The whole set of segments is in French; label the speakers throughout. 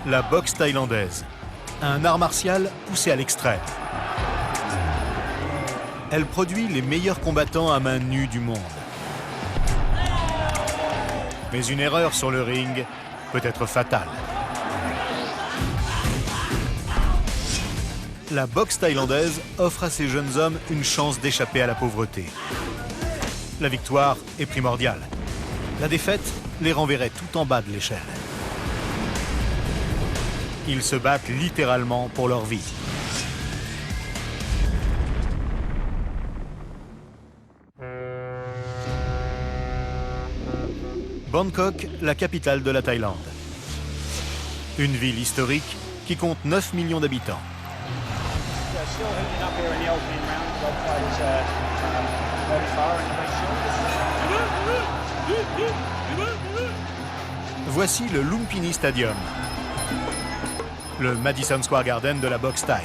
Speaker 1: La boxe thaïlandaise, un art martial poussé à l'extrême. Elle produit les meilleurs combattants à main nue du monde. Mais une erreur sur le ring peut être fatale. La boxe thaïlandaise offre à ces jeunes hommes une chance d'échapper à la pauvreté. La victoire est primordiale. La défaite les renverrait tout en bas de l'échelle. Ils se battent littéralement pour leur vie. Bangkok, la capitale de la Thaïlande. Une ville historique qui compte 9 millions d'habitants. Voici le Lumpini Stadium, le Madison Square Garden de la boxe thaï.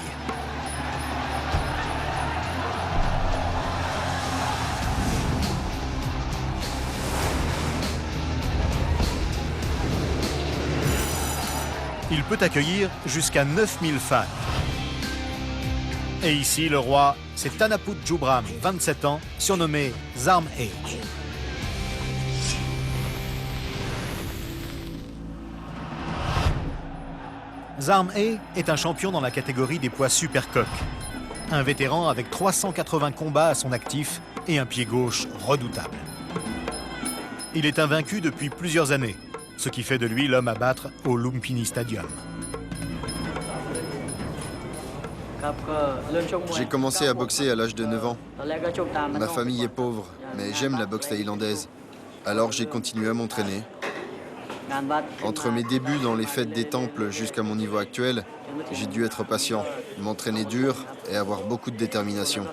Speaker 1: Il peut accueillir jusqu'à 9000 fans. Et ici, le roi, c'est Tanaput Jubram, 27 ans, surnommé Zarm E. Zarm E est un champion dans la catégorie des poids supercoques. Un vétéran avec 380 combats à son actif et un pied gauche redoutable. Il est invaincu depuis plusieurs années, ce qui fait de lui l'homme à battre au Lumpini Stadium.
Speaker 2: J'ai commencé à boxer à l'âge de 9 ans. Ma famille est pauvre, mais j'aime la boxe thaïlandaise. Alors j'ai continué à m'entraîner. Entre mes débuts dans les fêtes des temples jusqu'à mon niveau actuel, j'ai dû être patient, m'entraîner dur et avoir beaucoup de détermination.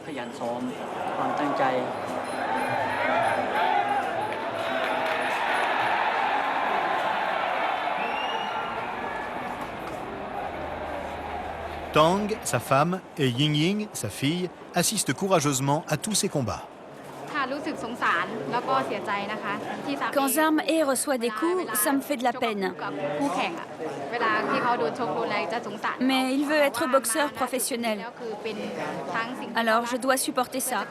Speaker 1: Tang, sa femme, et Ying Ying, sa fille, assistent courageusement à tous ces combats.
Speaker 3: Quand Zarm E reçoit des coups, ça me fait de la peine. Mais il veut être boxeur professionnel. Alors je dois supporter ça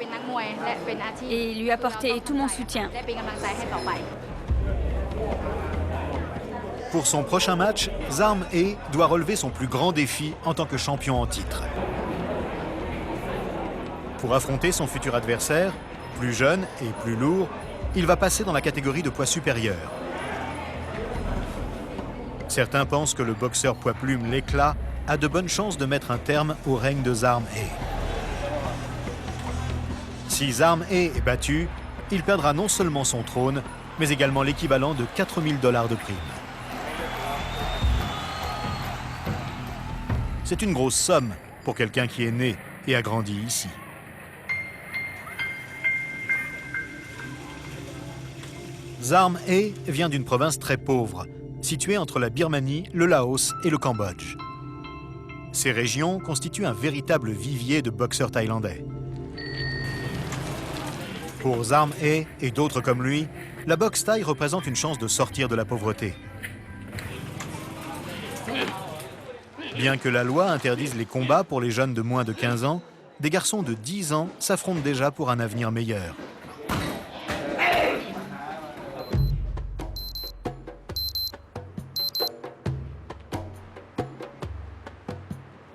Speaker 3: et lui apporter tout mon soutien.
Speaker 1: Pour son prochain match, Zarm E doit relever son plus grand défi en tant que champion en titre. Pour affronter son futur adversaire, plus jeune et plus lourd, il va passer dans la catégorie de poids supérieur. Certains pensent que le boxeur poids plume l'éclat a de bonnes chances de mettre un terme au règne de Zarm E. Si Zarm E est battu, il perdra non seulement son trône, mais également l'équivalent de 4 000 $ de prime. C'est une grosse somme pour quelqu'un qui est né et a grandi ici. Zarm E vient d'une province très pauvre, située entre la Birmanie, le Laos et le Cambodge. Ces régions constituent un véritable vivier de boxeurs thaïlandais. Pour Zarm E et d'autres comme lui, la boxe thaï représente une chance de sortir de la pauvreté. Bien que la loi interdise les combats pour les jeunes de moins de 15 ans, des garçons de 10 ans s'affrontent déjà pour un avenir meilleur.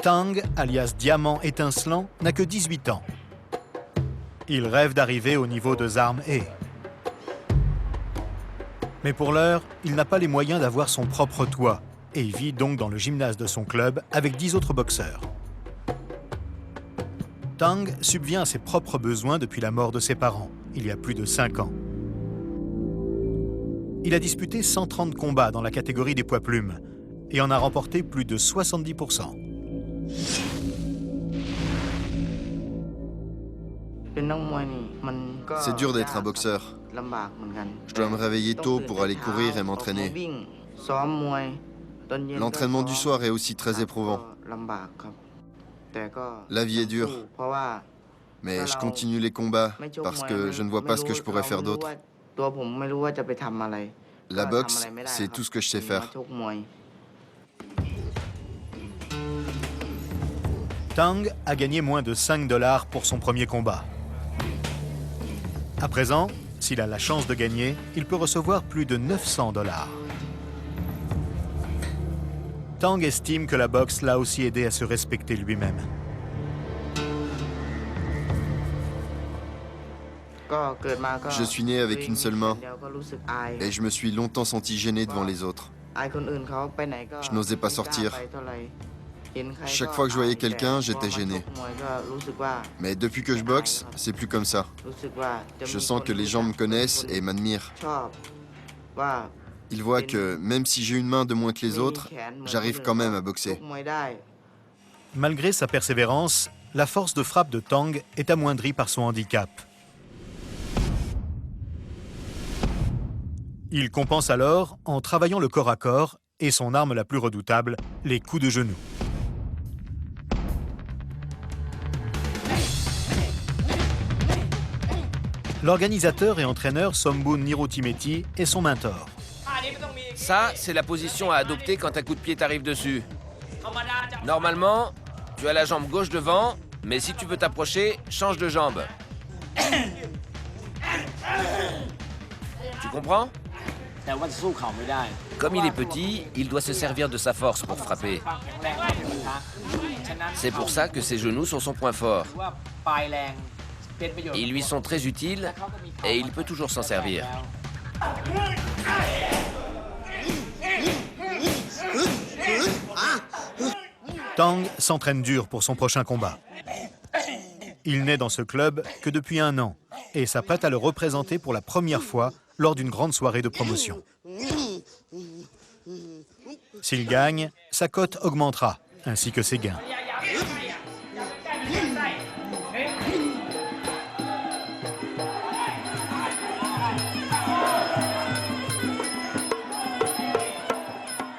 Speaker 1: Tang, alias Diamant étincelant, n'a que 18 ans. Il rêve d'arriver au niveau de Zarm E. Mais pour l'heure, il n'a pas les moyens d'avoir son propre toit et il vit donc dans le gymnase de son club avec 10 autres boxeurs. Tang subvient à ses propres besoins depuis la mort de ses parents, il y a plus de 5 ans. Il a disputé 130 combats dans la catégorie des poids plumes et en a remporté plus de 70%.
Speaker 2: C'est dur d'être un boxeur. Je dois me réveiller tôt pour aller courir et m'entraîner. L'entraînement du soir est aussi très éprouvant. La vie est dure. Mais je continue les combats parce que je ne vois pas ce que je pourrais faire d'autre. La boxe, c'est tout ce que je sais faire.
Speaker 1: Tang a gagné moins de 5 $ pour son premier combat. À présent, s'il a la chance de gagner, il peut recevoir plus de 900 $. Tang estime que la boxe l'a aussi aidé à se respecter lui-même.
Speaker 2: Je suis né avec une seule main et je me suis longtemps senti gêné devant les autres. Je n'osais pas sortir. Chaque fois que je voyais quelqu'un, j'étais gêné. Mais depuis que je boxe, c'est plus comme ça. Je sens que les gens me connaissent et m'admirent. Ils voient que même si j'ai une main de moins que les autres, j'arrive quand même à boxer.
Speaker 1: Malgré sa persévérance, la force de frappe de Tang est amoindrie par son handicap. Il compense alors en travaillant le corps à corps et son arme la plus redoutable, les coups de genou. L'organisateur et entraîneur Somboon Nirotimeti est son mentor.
Speaker 4: Ça, c'est la position à adopter quand un coup de pied t'arrive dessus. Normalement, tu as la jambe gauche devant, mais si tu veux t'approcher, change de jambe. Tu comprends? Comme il est petit, il doit se servir de sa force pour frapper. C'est pour ça que ses genoux sont son point fort. Ils lui sont très utiles et il peut toujours s'en servir.
Speaker 1: Tang s'entraîne dur pour son prochain combat. Il n'est dans ce club que depuis 1 an et s'apprête à le représenter pour la première fois lors d'une grande soirée de promotion. S'il gagne, sa cote augmentera, ainsi que ses gains.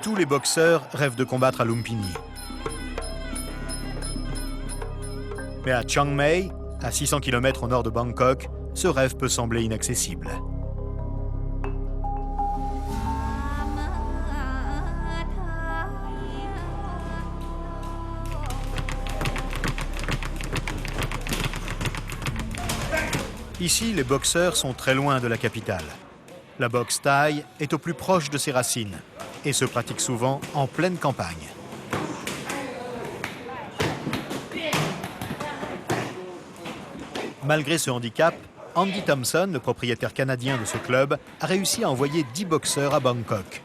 Speaker 1: Tous les boxeurs rêvent de combattre à Lumpini. Mais à Chiang Mai, à 600 km au nord de Bangkok, ce rêve peut sembler inaccessible. Ici, les boxeurs sont très loin de la capitale. La boxe thaï est au plus proche de ses racines et se pratique souvent en pleine campagne. Malgré ce handicap, Andy Thompson, le propriétaire canadien de ce club, a réussi à envoyer 10 boxeurs à Bangkok.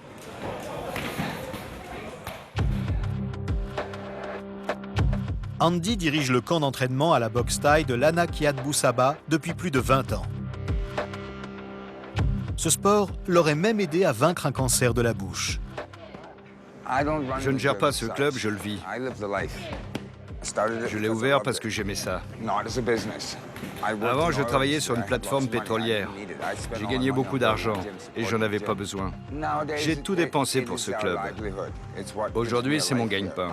Speaker 1: Andy dirige le camp d'entraînement à la boxe thaï de l'Anak Yat Saba depuis plus de 20 ans. Ce sport l'aurait même aidé à vaincre un cancer de la bouche.
Speaker 5: Je ne gère pas ce club, je le vis. Je l'ai ouvert parce que j'aimais ça. Avant, je travaillais sur une plateforme pétrolière. J'ai gagné beaucoup d'argent et j'en avais pas besoin. J'ai tout dépensé pour ce club. Aujourd'hui, c'est mon gagne-pain.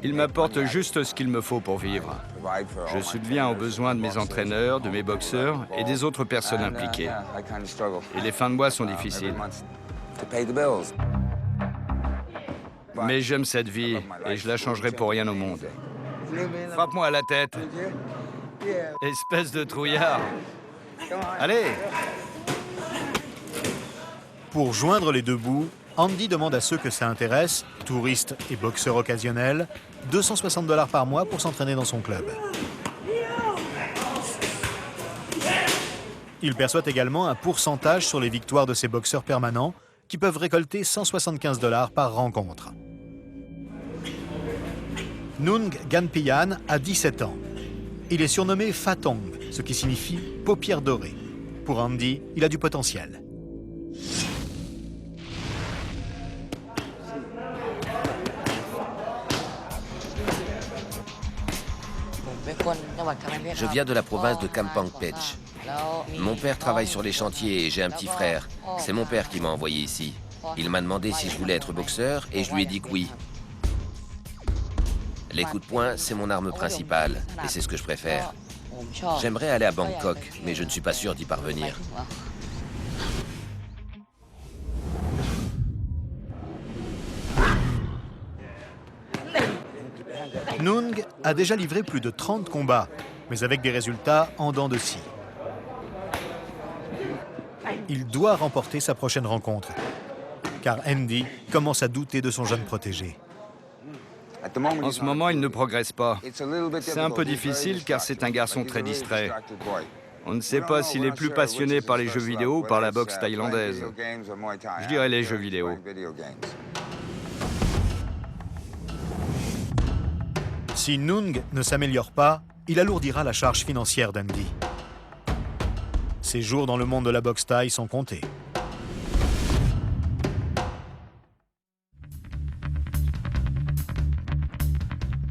Speaker 5: Il m'apporte juste ce qu'il me faut pour vivre. Je subviens aux besoins de mes entraîneurs, de mes boxeurs et des autres personnes impliquées. Et les fins de mois sont difficiles. Mais j'aime cette vie et je la changerai pour rien au monde. Frappe-moi à la tête. Espèce de trouillard. Allez!
Speaker 1: Pour joindre les deux bouts, Andy demande à ceux que ça intéresse, touristes et boxeurs occasionnels, 260 $ par mois pour s'entraîner dans son club. Il perçoit également un pourcentage sur les victoires de ses boxeurs permanents qui peuvent récolter 175 $ par rencontre. Nung Ganpian a 17 ans. Il est surnommé Fatong, ce qui signifie paupière dorée. Pour Andy, il a du potentiel.
Speaker 4: Je viens de la province de Kampong Phetch. Mon père travaille sur les chantiers et j'ai un petit frère. C'est mon père qui m'a envoyé ici. Il m'a demandé si je voulais être boxeur et je lui ai dit que oui. Les coups de poing, c'est mon arme principale et c'est ce que je préfère. J'aimerais aller à Bangkok, mais je ne suis pas sûr d'y parvenir.
Speaker 1: Nung a déjà livré plus de 30 combats, mais avec des résultats en dents de scie. Il doit remporter sa prochaine rencontre, car Andy commence à douter de son jeune protégé.
Speaker 5: En ce moment, il ne progresse pas. C'est un peu difficile car c'est un garçon très distrait. On ne sait pas s'il est plus passionné par les jeux vidéo ou par la boxe thaïlandaise. Je dirais les jeux vidéo.
Speaker 1: Si Nung ne s'améliore pas, il alourdira la charge financière d'Andy. Ses jours dans le monde de la boxe thaï sont comptés.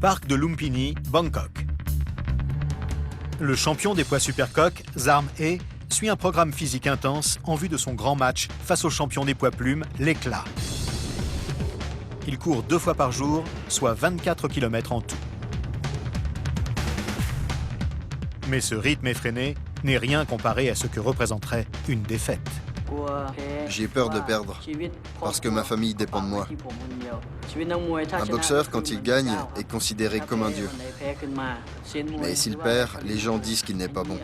Speaker 1: Parc de Lumpini, Bangkok. Le champion des poids supercoq, Zarm E, suit un programme physique intense en vue de son grand match face au champion des poids plumes, l'Éclat. Il court 2 fois par jour, soit 24 km en tout. Mais ce rythme effréné n'est rien comparé à ce que représenterait une défaite.
Speaker 2: J'ai peur de perdre, parce que ma famille dépend de moi. Un boxeur, quand il gagne, est considéré comme un dieu. Mais s'il perd, les gens disent qu'il n'est pas bon.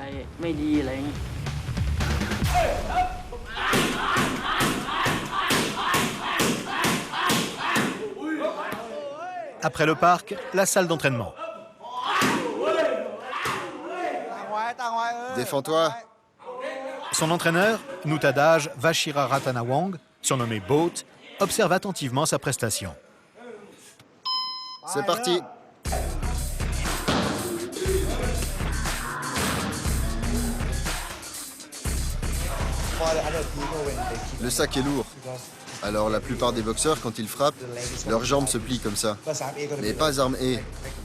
Speaker 1: Après le parc, la salle d'entraînement.
Speaker 2: Défends-toi.
Speaker 1: Son entraîneur, Nuttadaj Vashiraratanawong, surnommé Boat, observe attentivement sa prestation.
Speaker 2: C'est parti. Le sac est lourd. Alors la plupart des boxeurs, quand ils frappent, leurs jambes se plient comme ça. Mais pas Zarm E.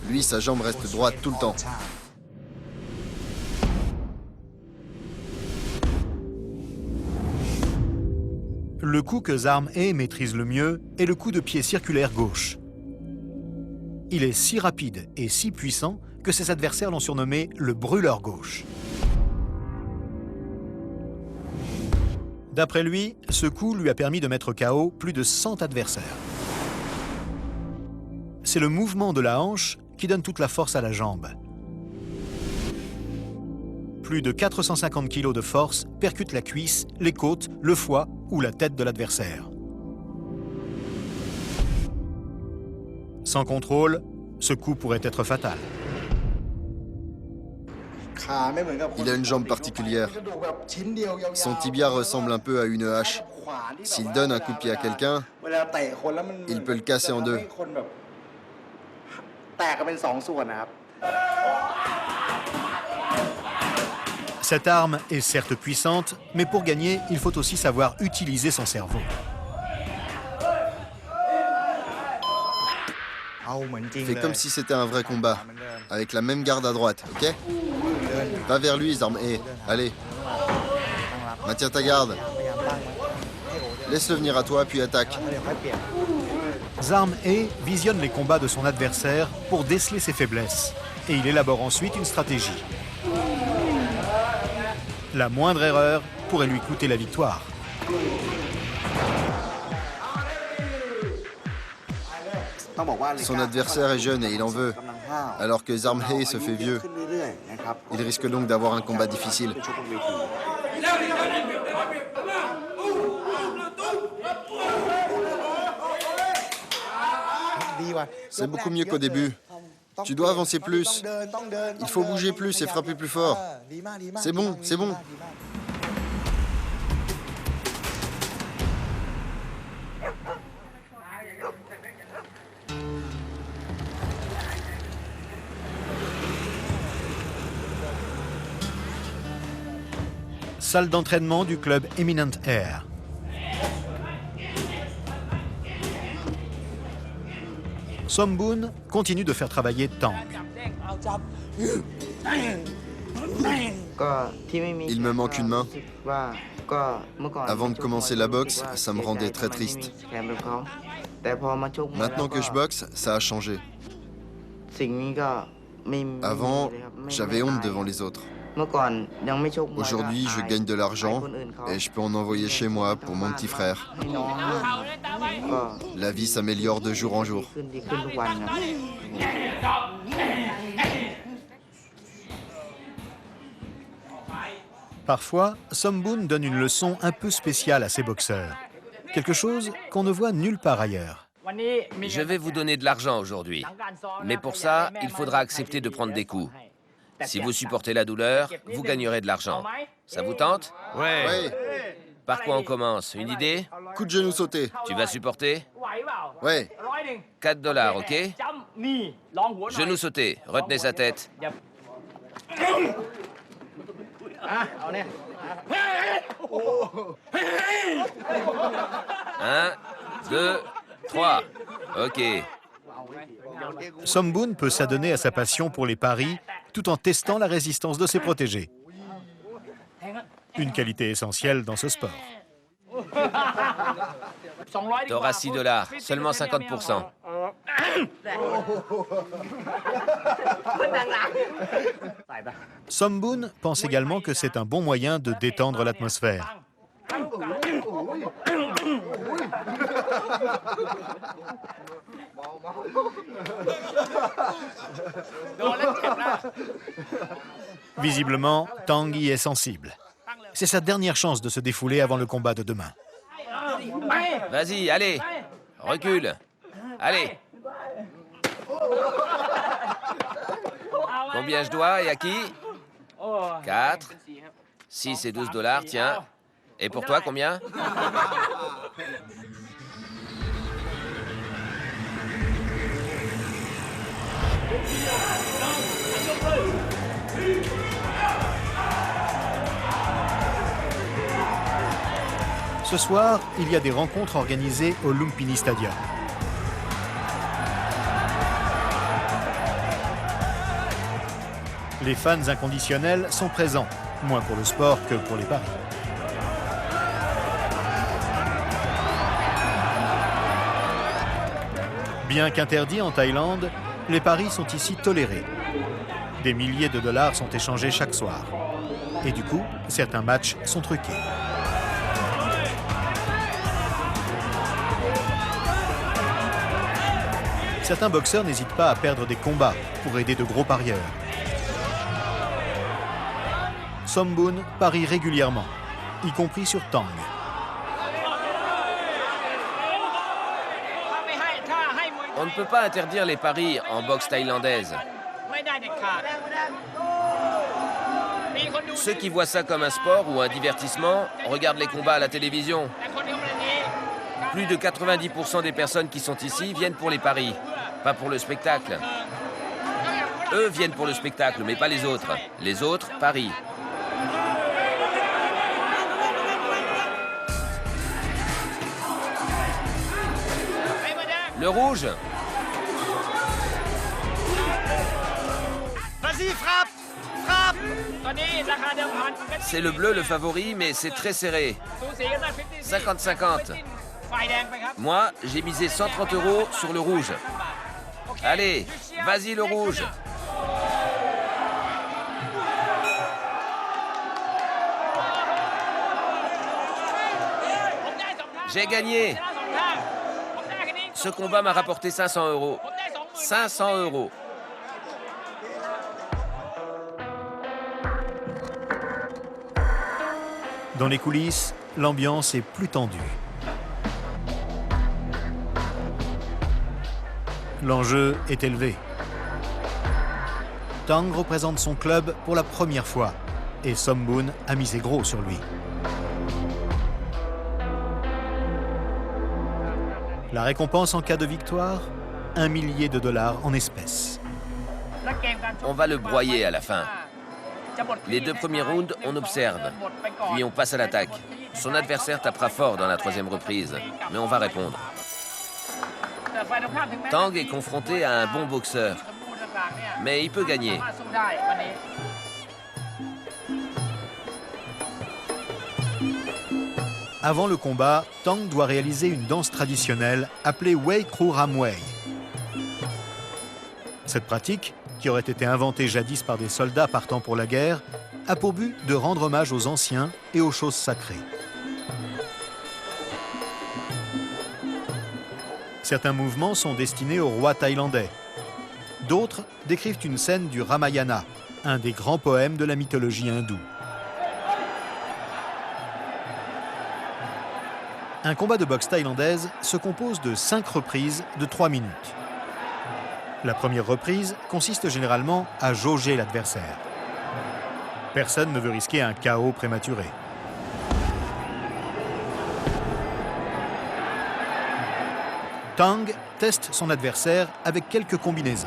Speaker 2: Lui, sa jambe reste droite tout le temps.
Speaker 1: Le coup que Zarm E maîtrise le mieux est le coup de pied circulaire gauche. Il est si rapide et si puissant que ses adversaires l'ont surnommé le brûleur gauche. D'après lui, ce coup lui a permis de mettre KO plus de 100 adversaires. C'est le mouvement de la hanche qui donne toute la force à la jambe. Plus de 450 kg de force percutent la cuisse, les côtes, le foie ou la tête de l'adversaire. Sans contrôle, ce coup pourrait être fatal.
Speaker 2: Il a une jambe particulière. Son tibia ressemble un peu à une hache. S'il donne un coup de pied à quelqu'un, il peut le casser en deux.
Speaker 1: Cette arme est certes puissante, mais pour gagner, il faut aussi savoir utiliser son cerveau.
Speaker 2: Fais comme si c'était un vrai combat, avec la même garde à droite, ok? Va vers lui, Zarm E. Allez. Maintiens ta garde. Laisse-le venir à toi, puis attaque.
Speaker 1: Zarm E visionne les combats de son adversaire pour déceler ses faiblesses, et il élabore ensuite une stratégie. La moindre erreur pourrait lui coûter la victoire.
Speaker 2: Son adversaire est jeune et il en veut, alors que Zarm E se fait vieux. Il risque donc d'avoir un combat difficile. C'est beaucoup mieux qu'au début. Tu dois avancer plus. Il faut bouger plus et frapper plus fort. C'est bon, c'est bon.
Speaker 1: Salle d'entraînement du club Eminent Air. Somboon continue de faire travailler Tang.
Speaker 2: Il me manque une main. Avant de commencer la boxe, ça me rendait très triste. Maintenant que je boxe, ça a changé. Avant, j'avais honte devant les autres. Aujourd'hui, je gagne de l'argent et je peux en envoyer chez moi pour mon petit frère. La vie s'améliore de jour en jour.
Speaker 1: Parfois, Somboon donne une leçon un peu spéciale à ses boxeurs. Quelque chose qu'on ne voit nulle part ailleurs.
Speaker 4: Je vais vous donner de l'argent aujourd'hui. Mais pour ça, il faudra accepter de prendre des coups. Si vous supportez la douleur, vous gagnerez de l'argent. Ça vous tente?
Speaker 5: Ouais.
Speaker 2: Ouais,
Speaker 4: Par quoi on commence? Une idée?
Speaker 2: coup de genou sauté.
Speaker 4: Tu vas supporter?
Speaker 2: Ouais,
Speaker 4: 4 $, ok? Genou sauté, retenez sa tête. 1, 2, 3. Ok.
Speaker 1: Somboon peut s'adonner à sa passion pour les paris tout en testant la résistance de ses protégés. Une qualité essentielle dans ce sport.
Speaker 4: T'auras 6 $, seulement 50%.
Speaker 1: Somboon pense également que c'est un bon moyen de détendre l'atmosphère. Visiblement, Tang y est sensible. C'est sa dernière chance de se défouler avant le combat de demain.
Speaker 4: Vas-y, allez. Recule. Allez. Combien je dois et à qui? 4, 6 et 12 $, tiens. Et pour toi, combien?
Speaker 1: Ce soir, il y a des rencontres organisées au Lumpini Stadium. Les fans inconditionnels sont présents, moins pour le sport que pour les paris. Bien qu'interdits en Thaïlande, les paris sont ici tolérés. Des milliers de dollars sont échangés chaque soir. Et du coup, certains matchs sont truqués. Certains boxeurs n'hésitent pas à perdre des combats pour aider de gros parieurs. Somboon parie régulièrement, y compris sur Tang.
Speaker 4: On ne peut pas interdire les paris en boxe thaïlandaise. Ceux qui voient ça comme un sport ou un divertissement regardent les combats à la télévision. Plus de 90% des personnes qui sont ici viennent pour les paris, pas pour le spectacle. Eux viennent pour le spectacle, mais pas les autres. Les autres parient. Le rouge.
Speaker 6: Vas-y, frappe! Frappe!
Speaker 4: C'est le bleu le favori, mais c'est très serré. 50-50. Moi, j'ai misé 130 € sur le rouge. Allez, vas-y le rouge. J'ai gagné. Ce combat m'a rapporté 500 €. 500 €.
Speaker 1: Dans les coulisses, l'ambiance est plus tendue. L'enjeu est élevé. Tang représente son club pour la première fois et Somboon a misé gros sur lui. La récompense en cas de victoire, 1 millier de dollars en espèces.
Speaker 4: On va le broyer à la fin. Les 2 premiers rounds, on observe, puis on passe à l'attaque. Son adversaire tapera fort dans la 3e reprise, mais on va répondre. Tang est confronté à un bon boxeur, mais il peut gagner.
Speaker 1: Avant le combat, Tang doit réaliser une danse traditionnelle appelée Wei Kru Ram Wei. Cette pratique, qui aurait été inventée jadis par des soldats partant pour la guerre, a pour but de rendre hommage aux anciens et aux choses sacrées. Certains mouvements sont destinés au roi thaïlandais. D'autres décrivent une scène du Ramayana, un des grands poèmes de la mythologie hindoue. Un combat de boxe thaïlandaise se compose de 5 reprises de 3 minutes. La première reprise consiste généralement à jauger l'adversaire. Personne ne veut risquer un KO prématuré. Tang teste son adversaire avec quelques combinaisons.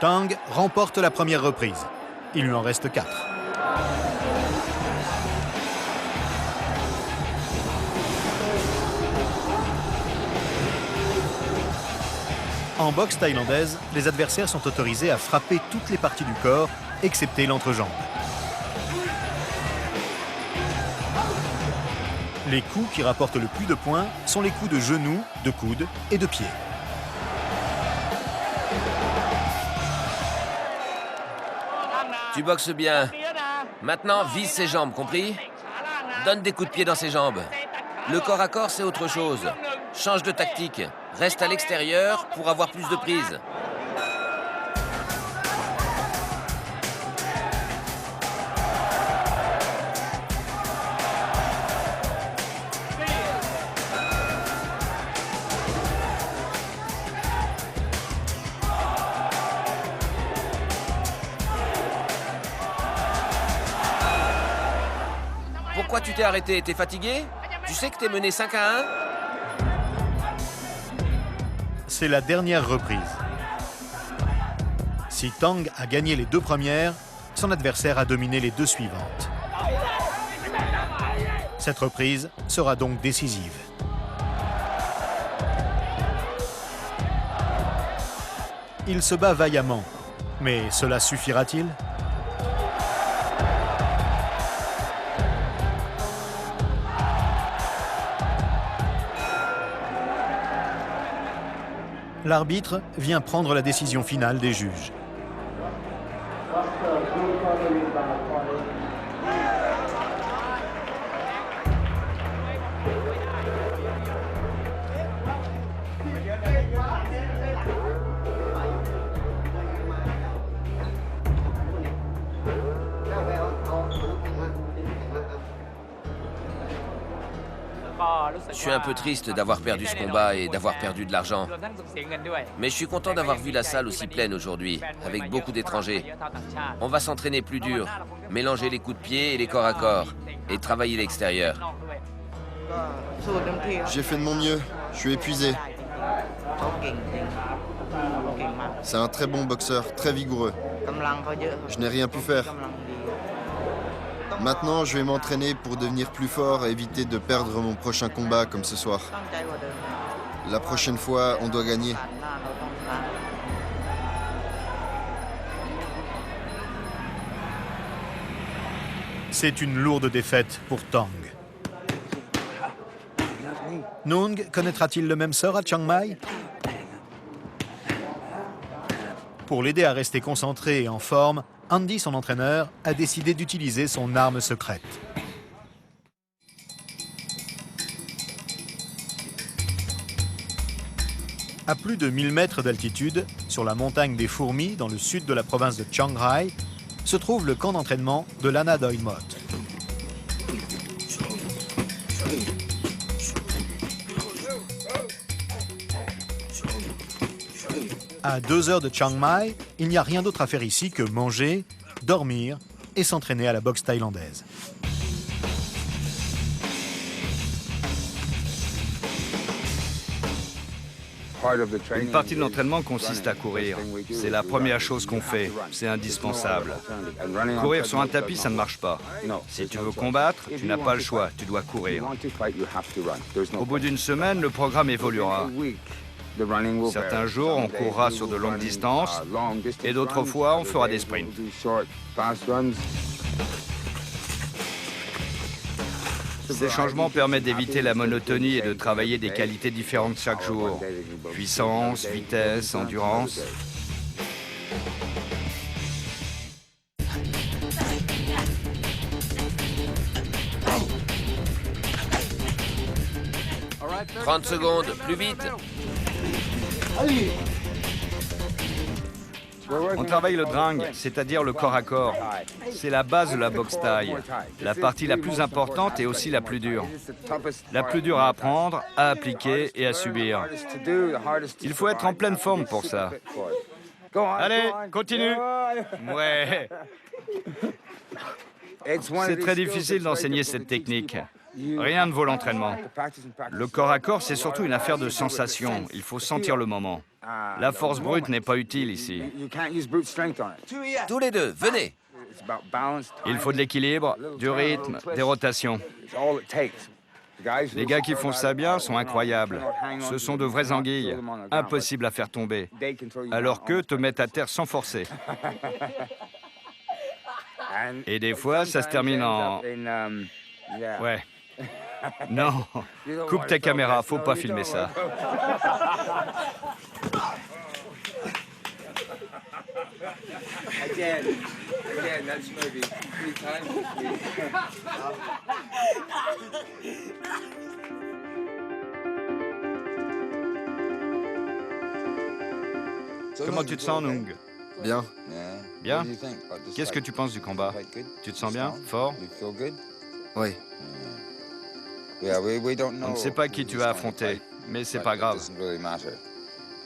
Speaker 1: Tang remporte la première reprise. Il lui en reste 4. En boxe thaïlandaise, les adversaires sont autorisés à frapper toutes les parties du corps, excepté l'entrejambe. Les coups qui rapportent le plus de points sont les coups de genoux, de coude et de pied.
Speaker 4: Tu boxes bien. Maintenant, vise ses jambes, compris? Donne des coups de pied dans ses jambes. Le corps à corps, c'est autre chose. Change de tactique. Reste à l'extérieur pour avoir plus de prise. Pourquoi tu t'es arrêté? T'es fatigué? Tu sais que t'es mené 5-1?
Speaker 1: C'est la dernière reprise. Si Tang a gagné les 2 premières, son adversaire a dominé les 2 suivantes. Cette reprise sera donc décisive. Il se bat vaillamment, mais cela suffira-t-il? L'arbitre vient prendre la décision finale des juges.
Speaker 4: Je suis un peu triste d'avoir perdu ce combat et d'avoir perdu de l'argent. Mais je suis content d'avoir vu la salle aussi pleine aujourd'hui, avec beaucoup d'étrangers. On va s'entraîner plus dur, mélanger les coups de pied et les corps à corps, et travailler l'extérieur.
Speaker 2: J'ai fait de mon mieux, je suis épuisé. C'est un très bon boxeur, très vigoureux. Je n'ai rien pu faire. Maintenant, je vais m'entraîner pour devenir plus fort et éviter de perdre mon prochain combat comme ce soir. La prochaine fois, on doit gagner.
Speaker 1: C'est une lourde défaite pour Tang. Nung connaîtra-t-il le même sort à Chiang Mai? Pour l'aider à rester concentré et en forme, Andy, son entraîneur, a décidé d'utiliser son arme secrète. À plus de 1000 mètres d'altitude, sur la montagne des Fourmis, dans le sud de la province de Chiang Rai, se trouve le camp d'entraînement de Lana Doi Mot. À 2 heures de Chiang Mai, il n'y a rien d'autre à faire ici que manger, dormir et s'entraîner à la boxe thaïlandaise.
Speaker 5: Une partie de l'entraînement consiste à courir. C'est la première chose qu'on fait, c'est indispensable. Courir sur un tapis, ça ne marche pas. Si tu veux combattre, tu n'as pas le choix, tu dois courir. Au bout d'une semaine, le programme évoluera. Certains jours, on courra sur de longues distances et d'autres fois, on fera des sprints. Ces changements permettent d'éviter la monotonie et de travailler des qualités différentes chaque jour. Puissance, vitesse, endurance.
Speaker 4: « 30 secondes, plus vite.
Speaker 5: On travaille le dring, c'est-à-dire le corps à corps. C'est la base de la boxe thaï. La partie la plus importante et aussi la plus dure. La plus dure à apprendre, à appliquer et à subir. Il faut être en pleine forme pour ça. Allez, continue. Ouais. C'est très difficile d'enseigner cette technique. Rien ne vaut l'entraînement. Le corps à corps, c'est surtout une affaire de sensation. Il faut sentir le moment. La force brute n'est pas utile ici.
Speaker 4: Tous les deux, venez.
Speaker 5: Il faut de l'équilibre, du rythme, des rotations. Les gars qui font ça bien sont incroyables. Ce sont de vraies anguilles, impossibles à faire tomber. Alors qu'eux te mettent à terre sans forcer. Et des fois, ça se termine en... Ouais. Non, coupe ta caméra, faut pas filmer ça. Comment tu te sens, Nung?
Speaker 2: Bien.
Speaker 5: Bien? Qu'est-ce que tu penses du combat? Tu te sens bien? Fort?
Speaker 2: Oui.
Speaker 5: On ne sait pas qui tu vas affronter, mais c'est pas grave.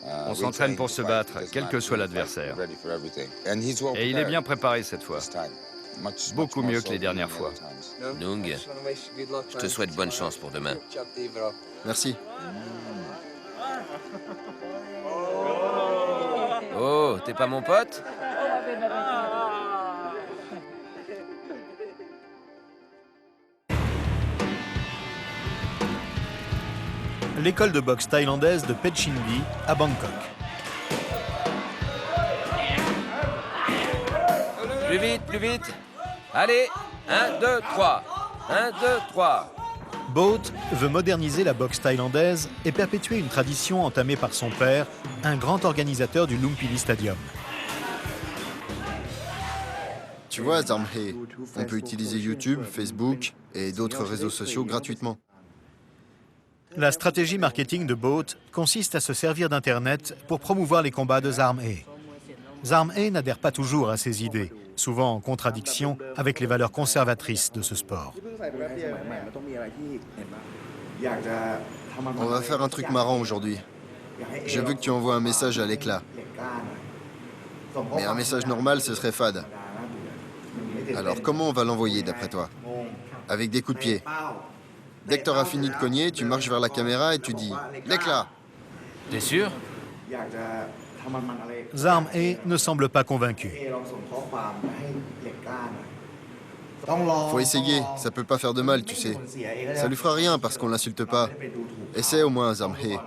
Speaker 5: On s'entraîne pour se battre, quel que soit l'adversaire. Et il est bien préparé cette fois. Beaucoup mieux que les dernières fois.
Speaker 4: Nung, je te souhaite bonne chance pour demain.
Speaker 2: Merci.
Speaker 4: Oh, t'es pas mon pote?
Speaker 1: L'école de boxe thaïlandaise de Petchindy à Bangkok.
Speaker 4: Plus vite, plus vite. Allez, 1, 2, 3. 1, 2, 3.
Speaker 1: Boat veut moderniser la boxe thaïlandaise et perpétuer une tradition entamée par son père, un grand organisateur du Lumpini Stadium.
Speaker 2: Tu vois, Zarmhe, on peut utiliser YouTube, Facebook et d'autres réseaux sociaux gratuitement.
Speaker 1: La stratégie marketing de Boat consiste à se servir d'Internet pour promouvoir les combats de Zarmhe. Zarmhe n'adhère pas toujours à ces idées, souvent en contradiction avec les valeurs conservatrices de ce sport.
Speaker 2: On va faire un truc marrant aujourd'hui. Je veux que tu envoies un message à l'éclat. Mais un message normal, ce serait fade. Alors comment on va l'envoyer d'après toi? Avec des coups de pied. Dès que tu auras fini de cogner, tu marches vers la caméra et tu dis « l'éclat ».
Speaker 4: T'es sûr?
Speaker 1: Zarmhe ne semble pas convaincu.
Speaker 2: Faut essayer, ça peut pas faire de mal, tu sais. Ça lui fera rien parce qu'on l'insulte pas. Essaie au moins, Zarmhe.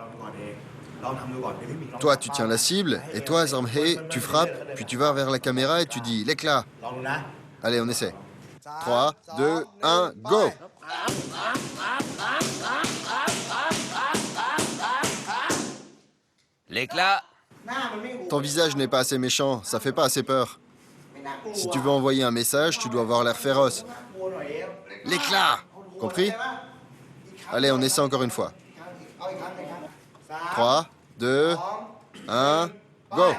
Speaker 2: Toi, tu tiens la cible, et toi, Zarmhe, tu frappes, puis tu vas vers la caméra et tu dis « l'éclat ». Allez, on essaie. 3, 2, 1, go!
Speaker 4: L'éclat.
Speaker 2: Ton visage n'est pas assez méchant, ça fait pas assez peur. Si tu veux envoyer un message, tu dois avoir l'air féroce. L'éclat! Compris? Allez, on essaie encore une fois. 3, 2, 1, go!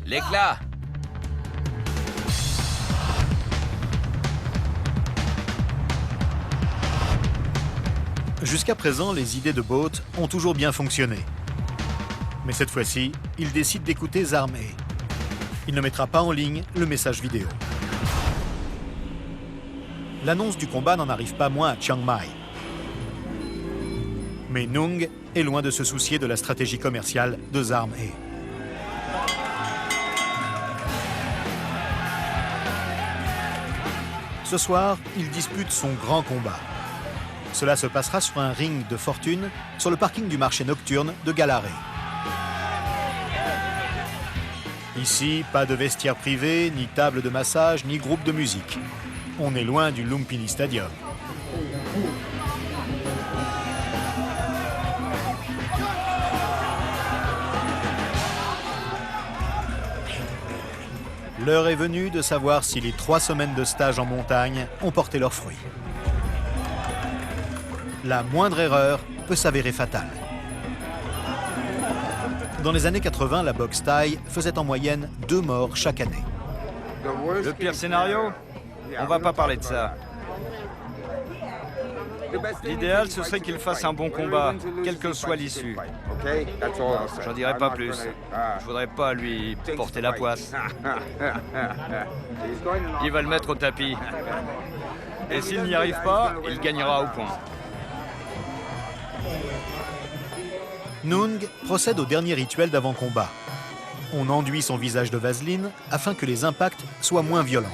Speaker 4: L'éclat.
Speaker 1: Jusqu'à présent, les idées de Boat ont toujours bien fonctionné. Mais cette fois-ci, il décide d'écouter Zarmhe. Il ne mettra pas en ligne le message vidéo. L'annonce du combat n'en arrive pas moins à Chiang Mai. Mais Nung est loin de se soucier de la stratégie commerciale de Zarmhe. Ce soir, il dispute son grand combat. Cela se passera sur un ring de fortune sur le parking du marché nocturne de Galare. Ici, pas de vestiaire privé, ni table de massage, ni groupe de musique. On est loin du Lumpini Stadium. L'heure est venue de savoir si les 3 semaines de stage en montagne ont porté leurs fruits. La moindre erreur peut s'avérer fatale. Dans les années 80, la boxe thaï faisait en moyenne 2 morts chaque année.
Speaker 5: Le pire scénario? On va pas parler de ça. L'idéal, ce serait qu'il fasse un bon combat, quelle que soit l'issue. J'en dirai pas plus. Je voudrais pas lui porter la poisse. Il va le mettre au tapis. Et s'il n'y arrive pas, il gagnera au point.
Speaker 1: Nung procède au dernier rituel d'avant-combat. On enduit son visage de vaseline afin que les impacts soient moins violents.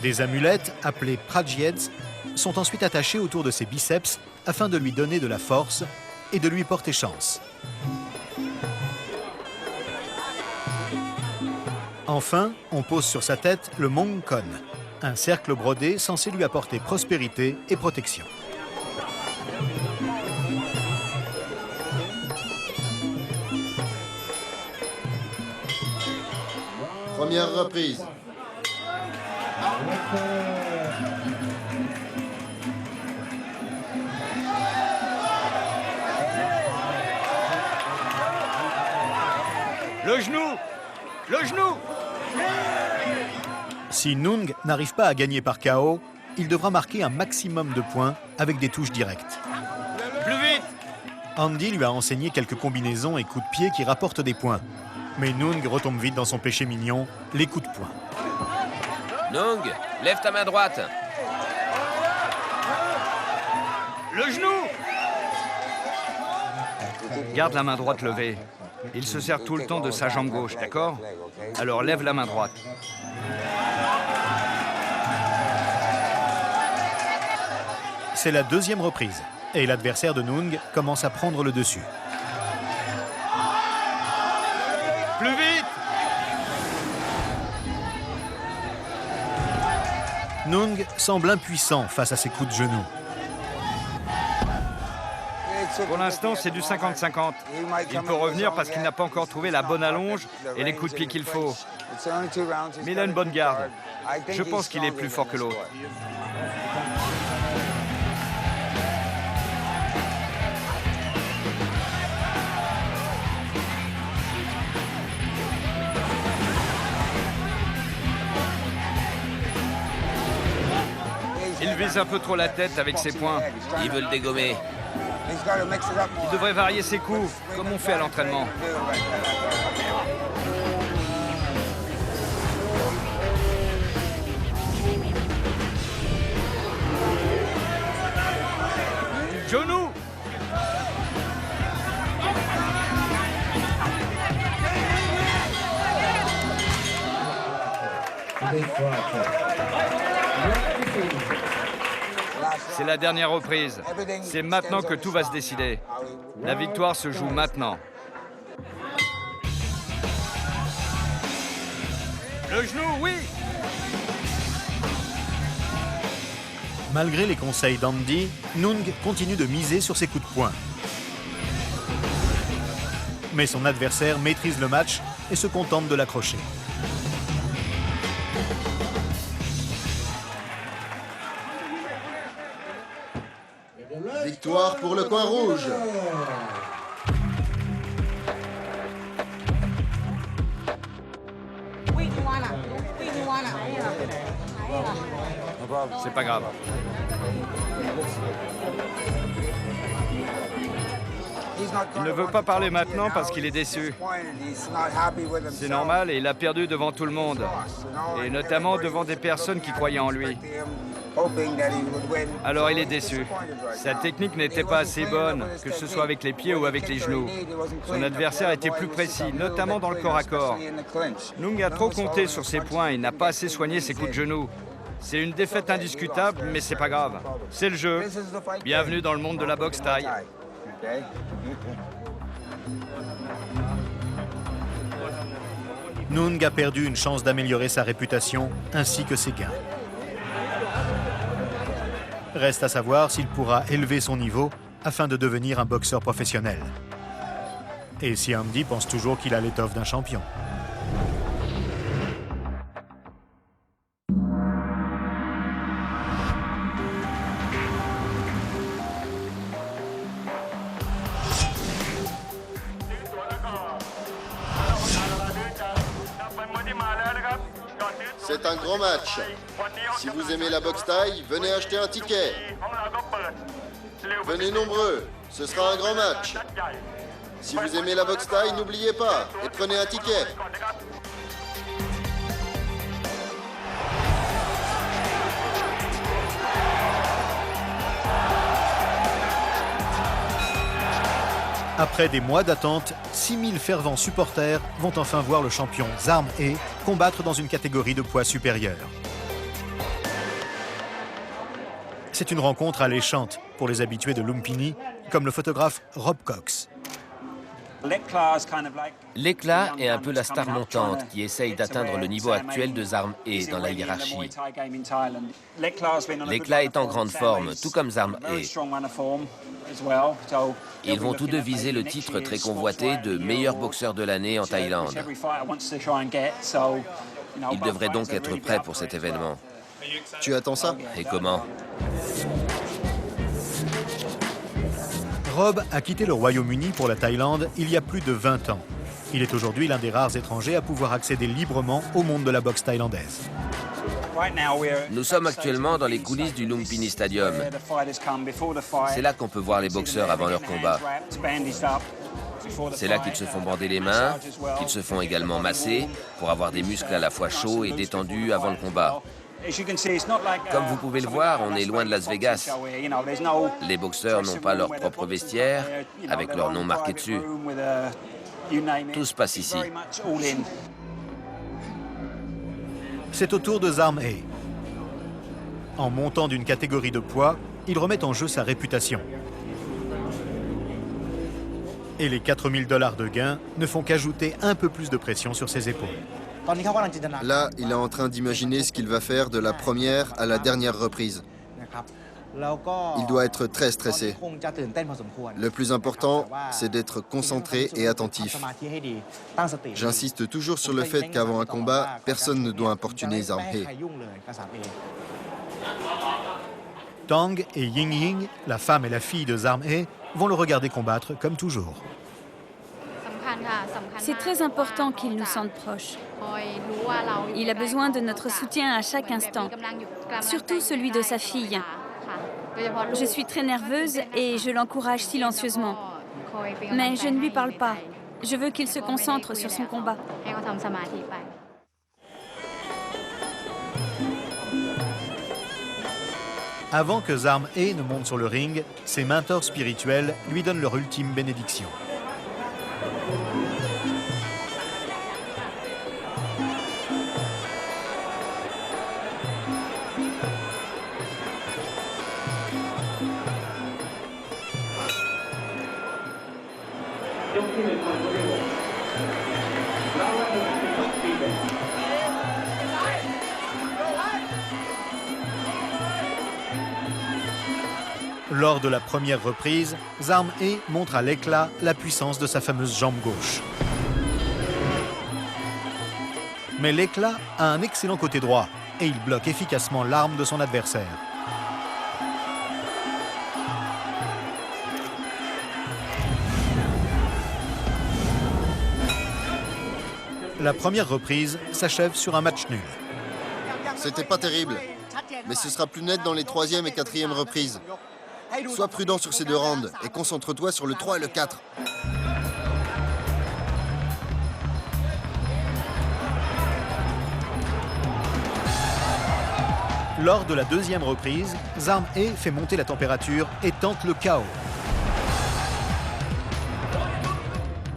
Speaker 1: Des amulettes, appelées prajets, sont ensuite attachées autour de ses biceps afin de lui donner de la force et de lui porter chance. Enfin, on pose sur sa tête le Mongkon, un cercle brodé censé lui apporter prospérité et protection.
Speaker 2: Première reprise.
Speaker 5: Le genou! Le genou!
Speaker 1: Si Nung n'arrive pas à gagner par KO, il devra marquer un maximum de points avec des touches directes.
Speaker 5: Plus vite!
Speaker 1: Andy lui a enseigné quelques combinaisons et coups de pied qui rapportent des points. Mais Nung retombe vite dans son péché mignon, les coups de poing.
Speaker 4: Nung, lève ta main droite.
Speaker 5: Le genou! Garde la main droite levée. Il se sert tout le temps de sa jambe gauche, d'accord? Alors lève la main droite.
Speaker 1: C'est la deuxième reprise, et l'adversaire de Nung commence à prendre le dessus.
Speaker 5: Plus vite!
Speaker 1: Nung semble impuissant face à ses coups de genou.
Speaker 5: Pour l'instant, c'est du 50-50. Il peut revenir parce qu'il n'a pas encore trouvé la bonne allonge et les coups de pied qu'il faut. Mais il a une bonne garde. Je pense qu'il est plus fort que l'autre. Il vise un peu trop la tête avec ses poings.
Speaker 4: Il veut le dégommer.
Speaker 5: Il devrait varier ses coups, comme on fait à l'entraînement. Genou! C'est la dernière reprise. C'est maintenant que tout va se décider. La victoire se joue maintenant. Le genou, oui!
Speaker 1: Malgré les conseils d'Andy, Nung continue de miser sur ses coups de poing. Mais son adversaire maîtrise le match et se contente de l'accrocher.
Speaker 2: Victoire pour le coin rouge.
Speaker 5: C'est pas grave. Il ne veut pas parler maintenant parce qu'il est déçu. C'est normal et il a perdu devant tout le monde. Et notamment devant des personnes qui croyaient en lui. Alors il est déçu. Sa technique n'était pas assez bonne, que ce soit avec les pieds ou avec les genoux. Son adversaire était plus précis, notamment dans le corps à corps. Nung a trop compté sur ses points et n'a pas assez soigné ses coups de genoux. C'est une défaite indiscutable, mais c'est pas grave. C'est le jeu. Bienvenue dans le monde de la boxe thaï.
Speaker 1: Nung a perdu une chance d'améliorer sa réputation ainsi que ses gains. Reste à savoir s'il pourra élever son niveau afin de devenir un boxeur professionnel. Et si Andy pense toujours qu'il a l'étoffe d'un champion.
Speaker 2: C'est un grand match. Si vous aimez la boxe thaï, venez acheter un ticket. Venez nombreux, ce sera un grand match. Si vous aimez la boxe thaï, n'oubliez pas et prenez un ticket.
Speaker 1: Après des mois d'attente, 6000 fervents supporters vont enfin voir le champion Zarm Ae combattre dans une catégorie de poids supérieur. C'est une rencontre alléchante pour les habitués de Lumpini, comme le photographe Rob Cox.
Speaker 4: L'éclat est un peu la star montante qui essaye d'atteindre le niveau actuel de Zarm Ae dans la hiérarchie. L'éclat est en grande forme, tout comme Zarm Ae. Ils vont tous deux viser le titre très convoité de meilleur boxeur de l'année en Thaïlande. Ils devraient donc être prêts pour cet événement.
Speaker 2: Tu attends ça?
Speaker 4: Et comment?
Speaker 1: Rob a quitté le Royaume-Uni pour la Thaïlande il y a plus de 20 ans. Il est aujourd'hui l'un des rares étrangers à pouvoir accéder librement au monde de la boxe thaïlandaise.
Speaker 4: Nous sommes actuellement dans les coulisses du Lumpini Stadium. C'est là qu'on peut voir les boxeurs avant leur combat. C'est là qu'ils se font bander les mains, qu'ils se font également masser pour avoir des muscles à la fois chauds et détendus avant le combat. Comme vous pouvez le voir, on est loin de Las Vegas. Les boxeurs n'ont pas leur propre vestiaire, avec leur nom marqué dessus. Tout se passe ici.
Speaker 1: C'est au tour de Zarm Ae. En montant d'une catégorie de poids, il remet en jeu sa réputation. Et les 4000 $ de gains ne font qu'ajouter un peu plus de pression sur ses épaules.
Speaker 2: Là, il est en train d'imaginer ce qu'il va faire de la première à la dernière reprise. Il doit être très stressé. Le plus important, c'est d'être concentré et attentif. J'insiste toujours sur le fait qu'avant un combat, personne ne doit importuner Zarm Ae.
Speaker 1: Tang et Ying Ying, la femme et la fille de Zarm Ae, vont le regarder combattre comme toujours.
Speaker 3: C'est très important qu'il nous sente proches. Il a besoin de notre soutien à chaque instant, surtout celui de sa fille. Je suis très nerveuse et je l'encourage silencieusement. Mais je ne lui parle pas. Je veux qu'il se concentre sur son combat.
Speaker 1: Avant que Zarm Ae ne monte sur le ring, ses mentors spirituels lui donnent leur ultime bénédiction. Lors de la première reprise, Zarm Ae montre à l'éclat la puissance de sa fameuse jambe gauche. Mais l'éclat a un excellent côté droit et il bloque efficacement l'arme de son adversaire. La première reprise s'achève sur un match nul.
Speaker 2: C'était pas terrible, mais ce sera plus net dans les 3e et 4e reprises. Sois prudent sur ces 2 rounds et concentre-toi sur le 3 et le 4.
Speaker 1: Lors de la 2e reprise, Zarm Ae fait monter la température et tente le KO.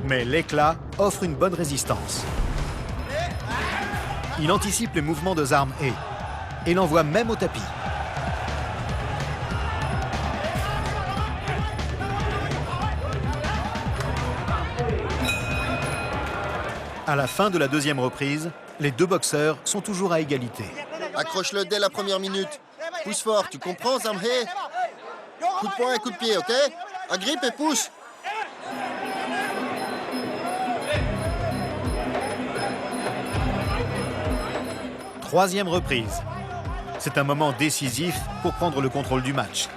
Speaker 1: Mais l'éclat offre une bonne résistance. Il anticipe les mouvements de Zarm Ae et l'envoie même au tapis. À la fin de la deuxième reprise, les deux boxeurs sont toujours à égalité.
Speaker 2: Accroche-le dès la première minute. Pousse fort, tu comprends, Zamhe? Coup de poing et coup de pied, ok? Agrippe et pousse.
Speaker 1: Troisième reprise. C'est un moment décisif pour prendre le contrôle du match.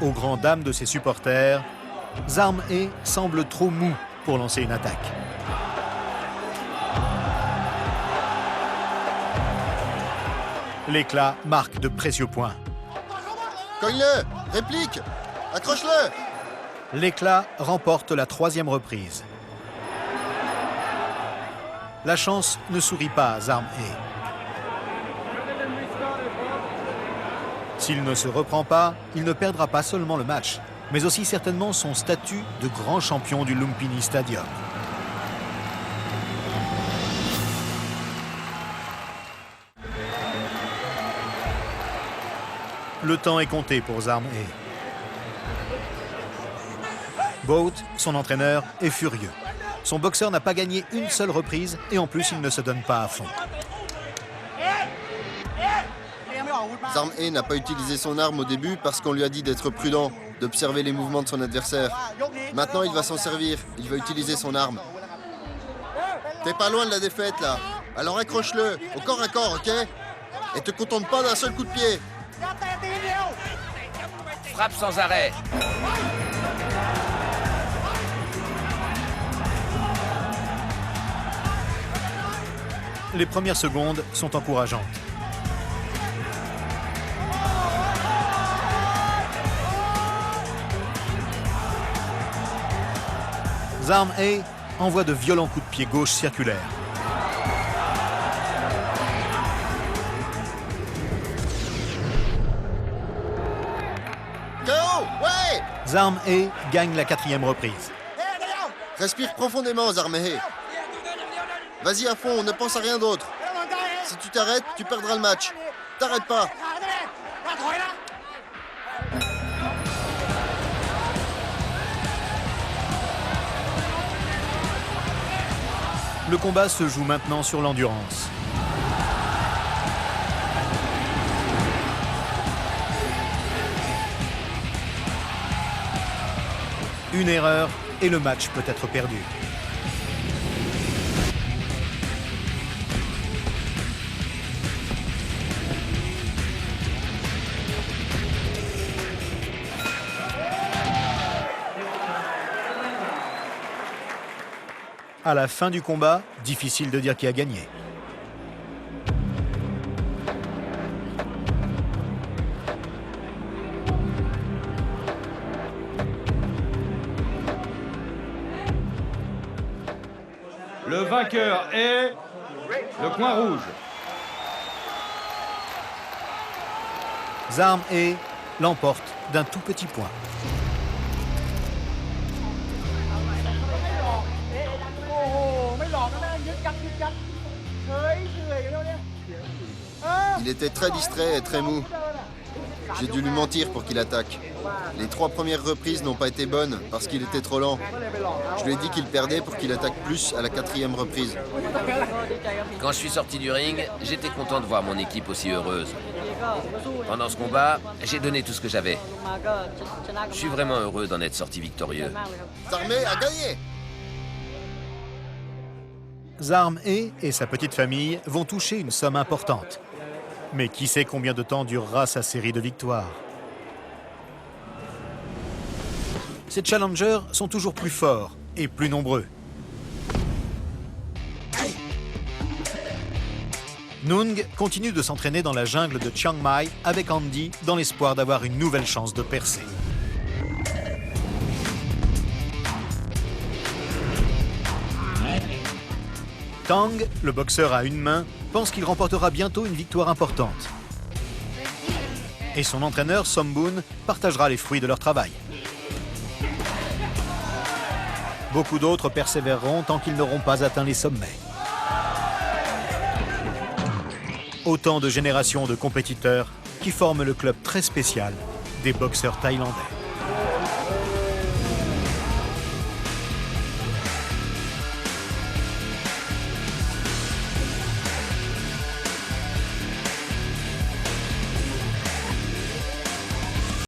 Speaker 1: Aux grandes dames de ses supporters, Zarmhe semble trop mou pour lancer une attaque. L'éclat marque de précieux points.
Speaker 2: Cogne-le, réplique, accroche-le.
Speaker 1: L'éclat remporte la troisième reprise. La chance ne sourit pas à Zarmhe. S'il ne se reprend pas, il ne perdra pas seulement le match, mais aussi certainement son statut de grand champion du Lumpini Stadium. Le temps est compté pour Zarmhe. Boat, son entraîneur, est furieux. Son boxeur n'a pas gagné une seule reprise et en plus, il ne se donne pas à fond.
Speaker 2: Zarmhe n'a pas utilisé son arme au début parce qu'on lui a dit d'être prudent, d'observer les mouvements de son adversaire. Maintenant, il va s'en servir. Il va utiliser son arme. T'es pas loin de la défaite, là. Alors accroche-le, au corps à corps, ok? Et te contente pas d'un seul coup de pied.
Speaker 4: Frappe sans arrêt.
Speaker 1: Les premières secondes sont encourageantes. Zarmhe envoie de violents coups de pied gauche circulaires.
Speaker 2: KO, ouais!
Speaker 1: Zarmhe gagne la quatrième reprise.
Speaker 2: Respire profondément, Zarmhe. Vas-y à fond, ne pense à rien d'autre. Si tu t'arrêtes, tu perdras le match. T'arrêtes pas.
Speaker 1: Le combat se joue maintenant sur l'endurance. Une erreur et le match peut être perdu. À la fin du combat, difficile de dire qui a gagné.
Speaker 5: Le vainqueur est le coin rouge.
Speaker 1: Zarmhe l'emporte d'un tout petit point.
Speaker 2: Il était très distrait et très mou. J'ai dû lui mentir pour qu'il attaque. Les 3 premières reprises n'ont pas été bonnes parce qu'il était trop lent. Je lui ai dit qu'il perdait pour qu'il attaque plus à la 4e reprise.
Speaker 4: Quand je suis sorti du ring, j'étais content de voir mon équipe aussi heureuse. Pendant ce combat, j'ai donné tout ce que j'avais. Je suis vraiment heureux d'en être sorti victorieux.
Speaker 2: Zarmhe a gagné!
Speaker 1: Zarmhe et sa petite famille vont toucher une somme importante. Mais qui sait combien de temps durera sa série de victoires? Ces challengers sont toujours plus forts et plus nombreux. Nung continue de s'entraîner dans la jungle de Chiang Mai avec Andy dans l'espoir d'avoir une nouvelle chance de percer. Tang, le boxeur à une main, pense qu'il remportera bientôt une victoire importante. Et son entraîneur, Sombun, partagera les fruits de leur travail. Beaucoup d'autres persévéreront tant qu'ils n'auront pas atteint les sommets. Autant de générations de compétiteurs qui forment le club très spécial des boxeurs thaïlandais.